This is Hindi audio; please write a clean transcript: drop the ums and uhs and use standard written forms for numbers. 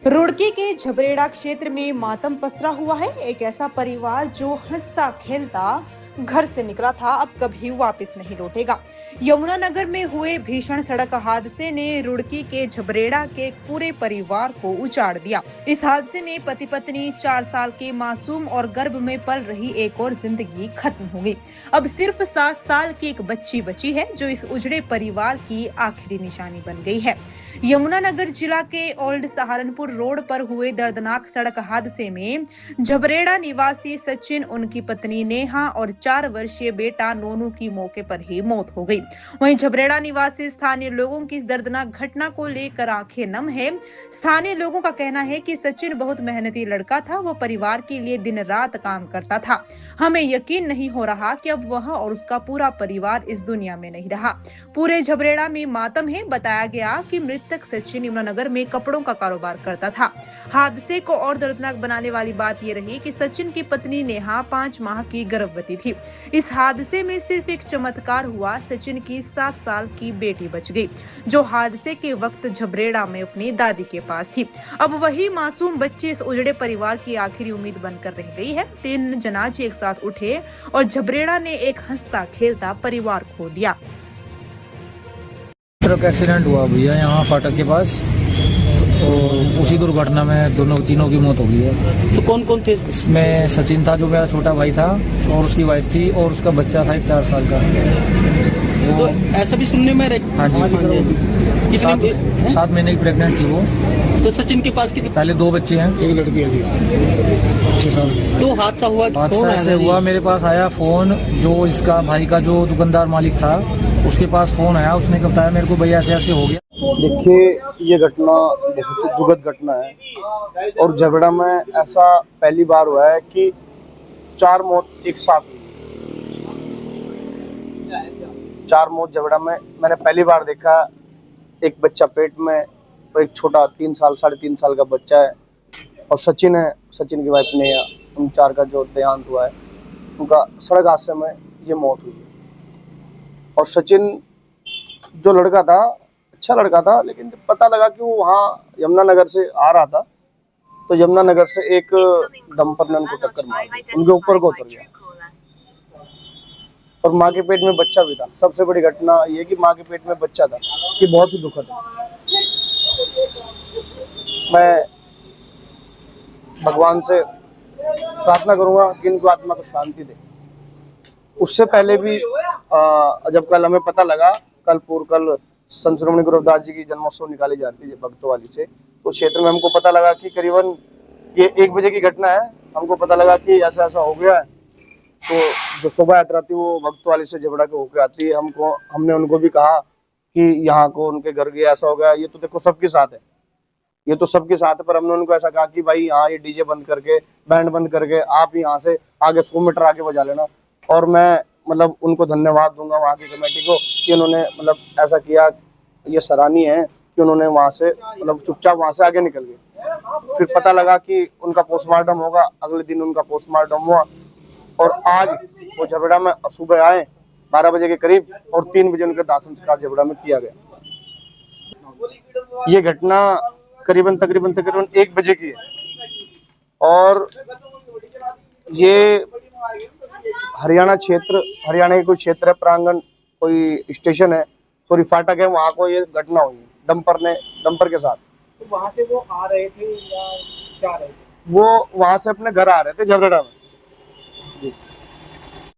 रुड़की के झबरेड़ा क्षेत्र में मातम पसरा हुआ है। एक ऐसा परिवार जो हंसता खेलता घर से निकला था, अब कभी वापस नहीं लौटेगा। यमुनानगर में हुए भीषण सड़क हादसे ने रुड़की के झबरेड़ा के पूरे परिवार को उजाड़ दिया। इस हादसे में पति पत्नी, 4 साल के मासूम और गर्भ में पल रही एक और जिंदगी खत्म हो गई। अब सिर्फ 7 साल की एक बच्ची बची है, जो इस उजड़े परिवार की आखिरी निशानी बन गई है। यमुनानगर जिला के ओल्ड सहारनपुर रोड पर हुए दर्दनाक सड़क हादसे में झबरेड़ा निवासी सचिन, उनकी पत्नी नेहा और 4 वर्षीय बेटा नोनू की मौके पर ही मौत हो गई। वहीं झबरेड़ा निवासी स्थानीय लोगों की इस दर्दनाक घटना को लेकर आंखें नम है। स्थानीय लोगों का कहना है कि सचिन बहुत मेहनती लड़का था, वो परिवार के लिए दिन रात काम करता था। हमें यकीन नहीं हो रहा कि अब वह और उसका पूरा परिवार इस दुनिया में नहीं रहा। पूरे झबरेड़ा में मातम है। बताया गया कि मृतक सचिन यमुनानगर में कपड़ों का कारोबार करता था। हादसे को और दर्दनाक बनाने वाली बात यह रही कि सचिन की पत्नी नेहा 5 माह की गर्भवती थी। इस हादसे में सिर्फ एक चमत्कार हुआ, सचिन की 7 साल की बेटी बच गई, जो हादसे के वक्त झबरेड़ा में अपनी दादी के पास थी। अब वही मासूम बच्ची इस उजड़े परिवार की आखिरी उम्मीद बनकर रह गई है। 3 जनाजे एक साथ उठे और झबरेड़ा ने एक हंसता खेलता परिवार खो दिया। ट्रक एक्सीडेंट हुआ भैया यहाँ फाटक के पास, और उसी दुर्घटना में तीनों की मौत हो गई है। तो कौन कौन थे? इसमें सचिन था, जो मेरा छोटा भाई था, और उसकी वाइफ थी, और उसका बच्चा था एक 4 साल का। तो ऐसा भी सुनने में हाँ जी, कितने 7 महीने की प्रेग्नेंट थी वो। तो सचिन के पास कितने? पहले 2 बच्चे हैं, एक लड़की है 6 साल की। तो हादसा हुआ ऐसे हुआ, मेरे पास आया फोन, जो इसका भाई का जो दुकानदार मालिक था उसके पास फोन आया, उसने बताया मेरे को भैया ऐसे ऐसे हो गया। देखिए, ये घटना बहुत ही दुखद घटना है, और झबरेड़ा में ऐसा पहली बार हुआ है कि 4 मौत एक साथ हुई। 4 मौत झबरेड़ा में मैंने पहली बार देखा। एक बच्चा पेट में, और एक छोटा 3 साल 3.5 साल का बच्चा है, और सचिन है, सचिन की वाइफ ने, उन 4 का जो देहांत हुआ है, उनका सड़क हादसे में ये मौत हुई। और सचिन जो लड़का था, अच्छा लड़का था, लेकिन जब पता लगा कि वो वहाँ यमुनानगर से आ रहा था, तो यमुनानगर से एक डंपर ने उनको टक्कर मार दी, उनके ऊपर को उतर गया, और माँ के पेट में बच्चा भी था। सबसे बड़ी घटना ये कि माँ के पेट में बच्चा था, ये बहुत ही दुखद है। मैं भगवान से प्रार्थना करूंगा कि इनको आत्मा को शांति दे। उससे पहले भी जब कल हमें पता लगा, कल संत श्रोमणी गुरु रविदास जी की जन्मोत्सव निकाली जाती है भक्तों वाली से, तो क्षेत्र में हमको पता लगा कि करीबन ये 1 बजे की घटना है। हमको पता लगा कि ऐसा ऐसा हो गया है, तो जो शोभा यात्रा थी वो भक्तों वाली से झबरेड़ा के होकर आती है। हमने उनको भी कहा कि यहाँ को उनके घर गया, ऐसा हो गया। ये तो देखो सबके साथ है, ये तो सबके साथ है, पर हमने उनको ऐसा कहा कि भाई यहाँ ये डीजे बंद करके, बैंड बंद करके आप यहाँ से आगे 100 मीटर आगे बजा लेना। और मैं मतलब उनको धन्यवाद दूंगा वहाँ की कमेटी को कि उन्होंने मतलब ऐसा किया। ये सराहनीय है कि उन्होंने वहाँ से मतलब चुपचाप वहाँ से आगे निकल गए। फिर पता लगा कि उनका पोस्टमार्टम होगा, अगले दिन उनका पोस्टमार्टम हुआ, और आज वो झबरेड़ा में सुबह आए 12 बजे के करीब, और 3 बजे उनके दाह संस्कार झबरेड़ा में किया गया। ये घटना तकरीबन 1 बजे की है, और ये हरियाणा के कोई क्षेत्र है, प्रांगण कोई स्टेशन है, सॉरी फाटक है, वहाँ को ये घटना हुई डंपर के साथ। तो वहाँ से वो आ रहे थे या जा रहे थे? वो वहाँ से अपने घर आ रहे थे झबरेड़ा में।